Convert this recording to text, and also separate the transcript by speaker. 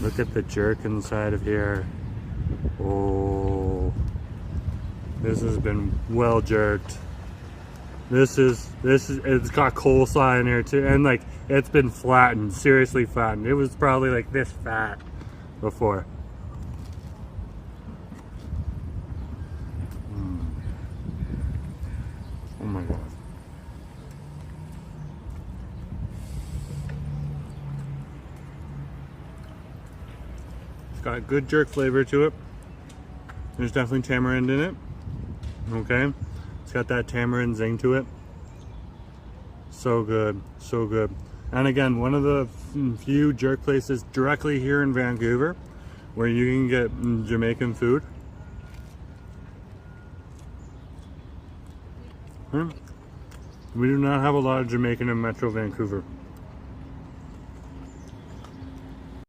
Speaker 1: Look at the jerk inside of here. Oh, this has been well jerked. This is, it's got coleslaw in here too, and like, it's been flattened, seriously flattened. It was probably like this fat before. Oh my God. It's got good jerk flavor to it. There's definitely tamarind in it. Okay. It's got that tamarind zing to it. So good, so good. And again, one of the few jerk places directly here in Vancouver where you can get Jamaican food. We do not have a lot of Jamaican in Metro Vancouver.